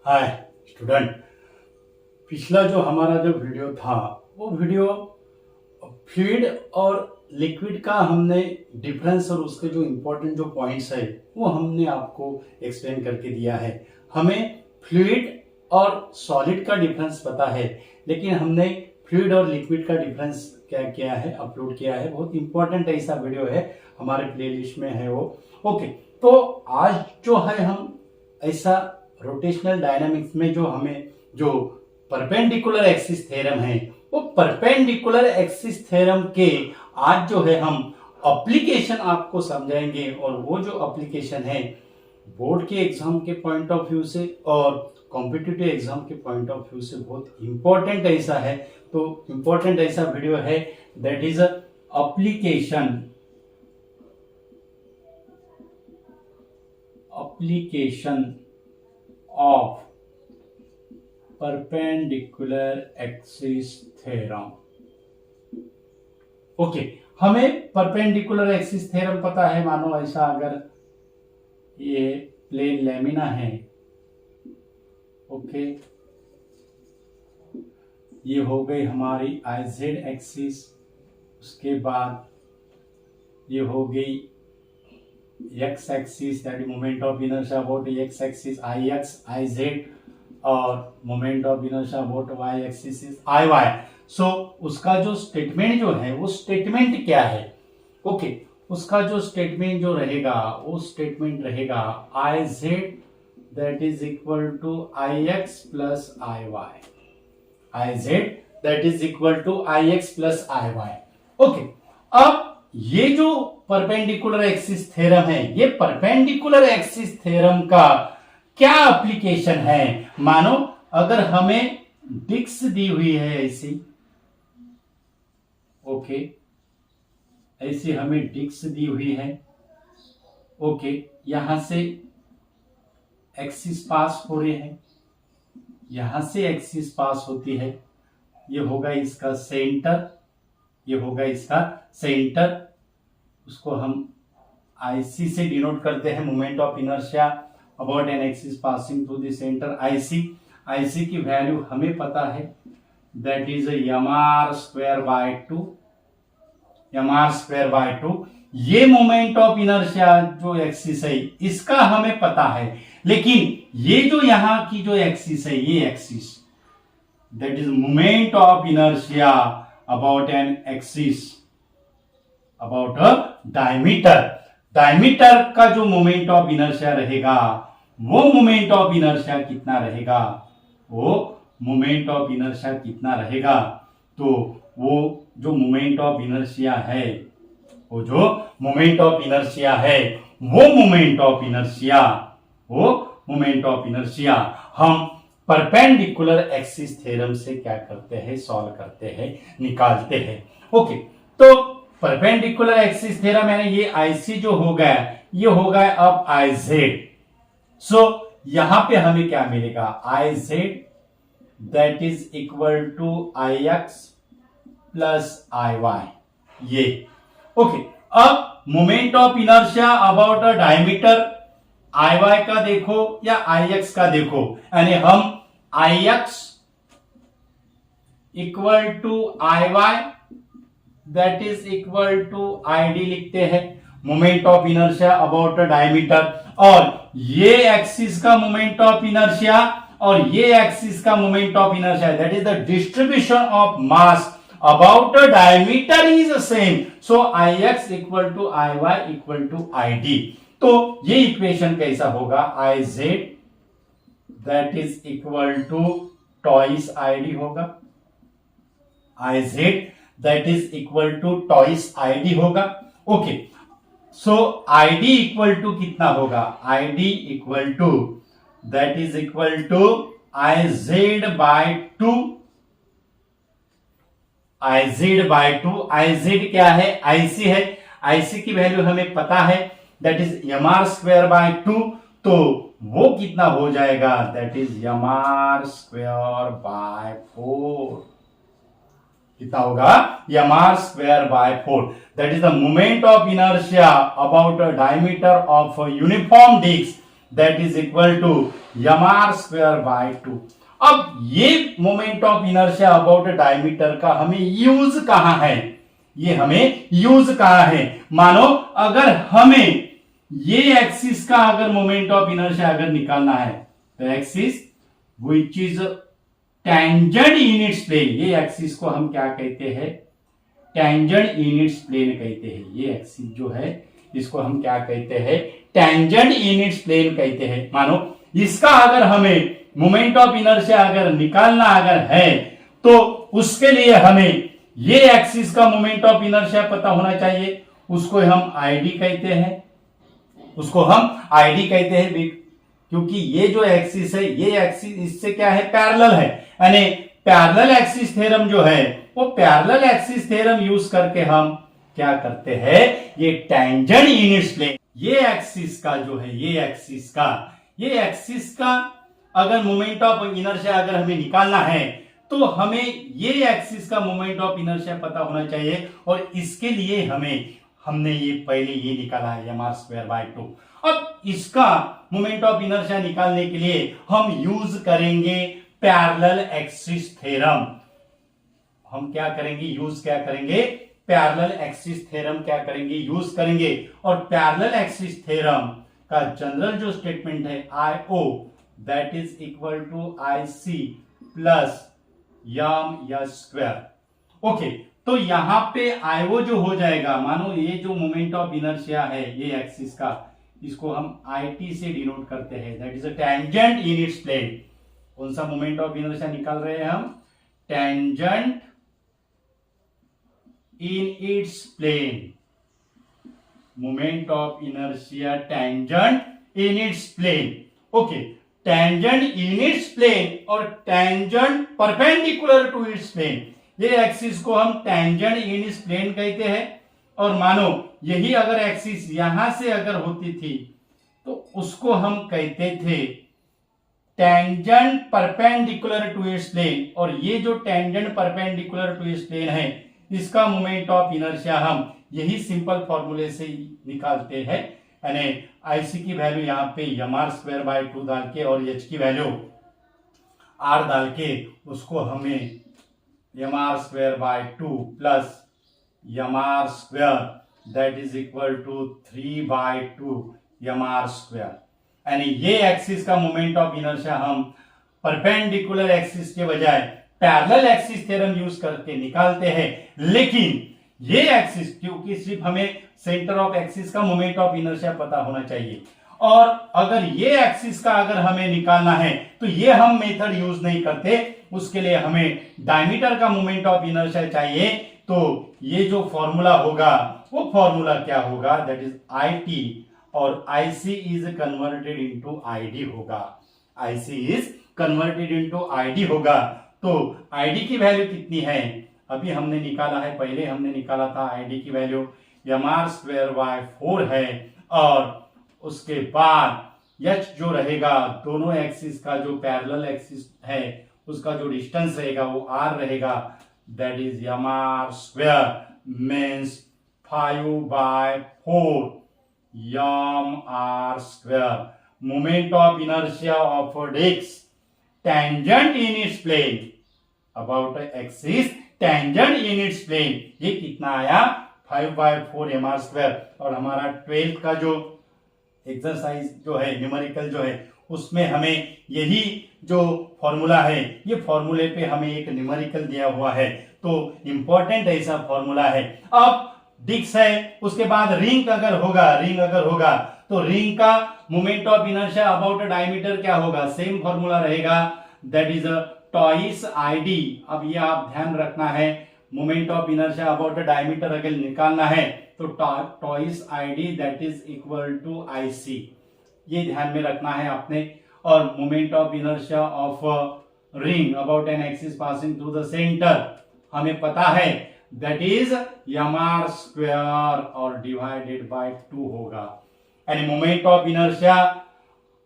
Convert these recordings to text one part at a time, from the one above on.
Hi student. पिछला जो हमारा जो वीडियो था वो वीडियो फ्लूइड और लिक्विड का हमने डिफरेंस और उसके जो इम्पोर्टेंट जो पॉइंट्स है वो हमने आपको एक्सप्लेन करके दिया है। हमें फ्लूइड और सॉलिड का डिफरेंस पता है, लेकिन हमने फ्लूइड और लिक्विड का डिफरेंस क्या किया है, अपलोड किया है। बहुत इंपॉर्टेंट ऐसा वीडियो है, हमारे प्लेलिस्ट में है वो। ओके, तो आज जो है हम ऐसा रोटेशनल डायनामिक्स में जो हमें जो परपेंडिकुलर एक्सिस थ्योरम है, वो परपेंडिकुलर एक्सिस थ्योरम के आज जो है हम एप्लीकेशन आपको समझाएंगे। और वो जो एप्लीकेशन है बोर्ड के एग्जाम के पॉइंट ऑफ व्यू से और कॉम्पिटिटिव एग्जाम के पॉइंट ऑफ व्यू से बहुत इंपॉर्टेंट ऐसा है। तो इंपॉर्टेंट ऐसा वीडियो है, that is application of perpendicular axis theorem। Okay, हमें परपेंडिकुलर एक्सिस थ्योरम पता है। मानो ऐसा अगर ये प्लेन लैमिना है, ओके, ये हो गई हमारी आईजेड एक्सिस। उसके बाद ये हो गई x axis, that is moment of inertia about x axis I X I Z, और moment of inertia about y axis is I Y. So उसका जो स्टेटमेंट जो है वो स्टेटमेंट क्या है? ओके, उसका जो स्टेटमेंट जो रहेगा वो स्टेटमेंट रहेगा I Z that is equal to I X plus I Y. I Z that is equal to I X plus I Y. Okay, अब ये जो परपेंडिकुलर एक्सिस थ्योरम है, ये परपेंडिकुलर एक्सिस थ्योरम का क्या एप्लीकेशन है? मानो अगर हमें डिस्क दी हुई है ऐसी, ओके, ऐसी हमें डिस्क दी हुई है, ओके, यहां से एक्सिस पास हो रहे हैं, यहां से एक्सिस पास होती है, ये होगा इसका सेंटर, ये होगा इसका सेंटर। उसको हम आईसी से डिनोट करते हैं, moment of inertia about an axis passing through the centre IC. IC की वैल्यू हमें पता है, that is M R square by 2, M R square by 2। ये मोमेंट ऑफ इनर्शिया जो एक्सिस है इसका हमें पता है, लेकिन ये जो यहां की जो एक्सिस है, ये axis that is moment of inertia about an axis about a diameter. Diameter का जो मोमेंट ऑफ इनर्शिया रहेगा, वो मोमेंट ऑफ इनर्शिया कितना रहेगा? वो मोमेंट ऑफ इनर्शिया कितना रहेगा? तो वो जो मोमेंट ऑफ इनर्शिया है, वो जो मोमेंट ऑफ इनर्शिया है, वो मोमेंट ऑफ इनर्शिया, वो मोमेंट ऑफ इनर्शिया हम परपेंडिकुलर एक्सिस थ्योरम से क्या करते हैं? सॉल्व करते हैं, निकालते हैं। ओके, तो परपेंडिकुलर एक्सिस थ्योरम यानी ये आईसी जो हो गया, ये हो गया अब आई जेड। सो यहां पे हमें क्या मिलेगा? I Z that is equal to I X plus I Y. ये ओके, अब moment of inertia about a diameter I Y का देखो या आई एक्स का देखो, यानी हम I X equal to I Y that is equal to I D लिखते हैं, moment of inertia about a diameter. और ये एक्सिस का मोमेंट ऑफ इनर्शिया और ये एक्सिस का moment of inertia, that is the distribution of mass about a diameter is same. So I X equal to I Y equal to I D. तो ये equation कैसा होगा? I Z that is equal to twice I D होगा, I Z that is equal to twice I D होगा। Okay, so I D equal to कितना होगा? I D equal to that is equal to I Z by 2, I Z by 2। I Z क्या है? IC है। IC की value हमें पता है, that is M R square by 2। तो वो कितना हो जाएगा? That is M R square by 4। कितना होगा? M R square by 4। That is the moment of inertia about a diameter of uniform disc that is equal to M R square by 2। अब ये moment of inertia about diameter का हमें use कहां है, ये हमें यूज कहां है। मानो अगर हमें ये एक्सिस का अगर मोमेंट ऑफ इनर्शिया अगर निकालना है तो axis which is tangent in its plane, ये एक्सिस को हम क्या कहते हैं, टेंजेंट इन इट्स प्लेन कहते हैं। ये एक्सिस जो है इसको हम क्या कहते हैं, टेंजेंट इन इट्स प्लेन कहते हैं। मानो इसका अगर हमें मोमेंट ऑफ इनर्शिया अगर निकालना अगर है तो उसके लिए हमें ये एक्सिस का मोमेंट ऑफ इनर्शिया पता होना चाहिए, उसको हम आईडी कहते हैं, उसको हम आईडी कहते हैं, क्योंकि ये जो एक्सिस है ये एक्सिस इससे क्या है, पैरेलल है। यानी पैरेलल एक्सिस थ्योरम जो है वो पैरेलल एक्सिस थ्योरम यूज करके हम क्या करते हैं, ये टेंजेंट इन इट्स प्लेन, ये एक्सिस का जो है ये एक्सिस का अगर मोमेंट ऑफ इनर्शिया अगर हमें निकालना है तो हमें ये एक्सिस का मोमेंट ऑफ इनर्शिया पता होना चाहिए। और इसके लिए हमने ये पहले ये निकाला है mr स्क्वायर बाय 2। अब इसका मोमेंट ऑफ इनर्शिया निकालने के लिए हम यूज करेंगे पैरेलल एक्सिस थ्योरम। हम क्या करेंगे, पैरेलल एक्सिस थ्योरम क्या करेंगे, यूज करेंगे। और पैरेलल एक्सिस थ्योरम का जनरल जो स्टेटमेंट है IO that is equal to IC plus M s square. Okay, तो यहां पे IO जो हो जाएगा, मानो ये जो मोमेंट ऑफ इनर्शिया है ये एक्सिस का, इसको हम IT से डिनोट करते हैं, that is a tangent in its plane. कौन सा मोमेंट ऑफ इनर्शिया निकाल रहे हैं हम, tangent in its plane, moment of inertia tangent in its plane. Okay, tangent in its plane और tangent perpendicular to its plane, ये axis को हम टेंजेंट इन इट्स प्लेन कहते हैं। और मानो यही अगर एक्सिस यहां से अगर होती थी तो उसको हम कहते थे tangent perpendicular to its plane. और ये जो tangent perpendicular to its plane है इसका मोमेंट ऑफ इनर्शिया हम यही सिंपल फॉर्मूले से निकालते हैं। यानी IC की वैल्यू यहाँ पे mr स्क्वायर बाय 2 डाल के और h की वैल्यू r डाल के उसको हमें mr square by 2 plus mr square that is equal to 3 by 2 mr square. यानी ये एक्सिस का मोमेंट ऑफ इनर्शिया हम परपेंडिकुलर एक्सिस के बजाय पैरेलल एक्सिस थ्योरम यूज करके निकालते हैं। लेकिन ये एक्सिस, क्योंकि सिर्फ हमें सेंटर ऑफ एक्सिस का मोमेंट ऑफ इनर्शिया पता होना चाहिए, और अगर ये एक्सिस का अगर हमें निकालना है तो ये हम मेथड यूज नहीं करते, उसके लिए हमें डायमीटर का मोमेंट ऑफ इनर्शिया चाहिए। तो ये जो फॉर्मूला होगा वो फॉर्मूला क्या होगा, दैट इज IT और IC is converted into ID होगा, IC is converted into ID होगा। तो ID की वैल्यू कितनी है, अभी हमने निकाला है, पहले हमने निकाला था ID की वैल्यू mr स्क्वायर बाय 4 है। और उसके बाद h जो रहेगा, दोनों एक्सिस का जो पैरेलल एक्सिस है उसका जो डिस्टेंस रहेगा वो r रहेगा, that is mr square means 5 by 4 mr square. Moment of inertia of a disc tangent in its plane about axis tangent in its plane, ये कितना आया 5 बाय 4 mr स्क्वायर। और हमारा 12th का जो एक्सरसाइज जो है न्यूमेरिकल जो है उसमें हमें यही जो फॉर्मूला है, ये फॉर्मूले पे हमें एक न्यूमेरिकल दिया हुआ है, तो इंपॉर्टेंट ऐसा फॉर्मूला है। अब डिस्क है, उसके बाद रिंग अगर होगा तो रिंग का moment of inertia about diameter क्या होगा, सेम फॉर्मूला रहेगा, दैट इज ट्वाइस ID। अब ये आप ध्यान रखना है, moment of inertia about diameter अगर निकालना है तो twice ID that is equal to IC, ये ध्यान में रखना है आपने। और moment of inertia of ring about an axis passing through the centre हमें पता है, दैट इज mr स्क्वायर और डिवाइडेड बाय 2 होगा। यानी moment of inertia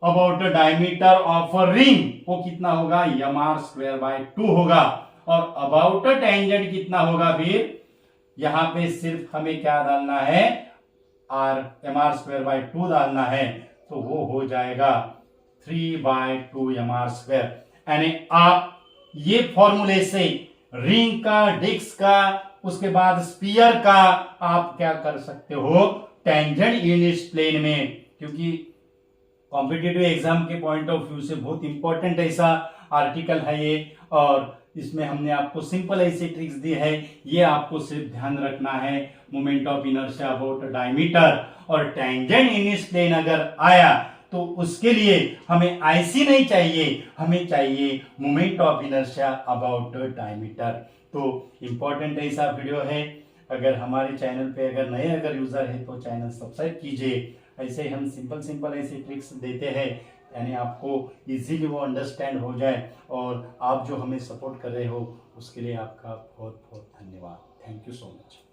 about diameter of ring वो कितना होगा, mr स्क्वायर बाय 2 होगा। और अबाउट टेंजेंट कितना होगा, फिर यहां पे सिर्फ हमें क्या डालना है, mr स्क्वायर बाय 2 डालना है, तो वो हो जाएगा 3/2mr²। यानी आप ये फॉर्मूले से रिंग का, डिस्क का, उसके बाद स्पीयर का आप क्या कर सकते हो, टेंजेंट इन इस प्लेन में, क्योंकि कॉम्पिटिटिव एग्जाम के पॉइंट ऑफ व्यू से बहुत इंपॉर्टेंट ऐसा आर्टिकल है ये, और इसमें हमने आपको सिंपल ऐसी ट्रिक्स दी है। ये आपको सिर्फ ध्यान रखना है, moment of inertia about diameter और टेंजेंट इन इस प्लेन अगर आया तो उसके लिए हमें आईसी नहीं चाहिए, हमें चाहिए moment of inertia about diameter. तो इंपॉर्टेंट ऐसा वीडियो है। अगर हमारे चैनल पे अगर नए अगर यूजर है तो चैनल सब्सक्राइब कीजिए। ऐसे ही हम सिंपल ऐसी ट्रिक्स देते हैं, यानी आपको इजीली वो अंडरस्टैंड हो जाए, और आप जो हमें सपोर्ट कर रहे हो उसके लिए आपका बहुत बहुत धन्यवाद। Thank you so much.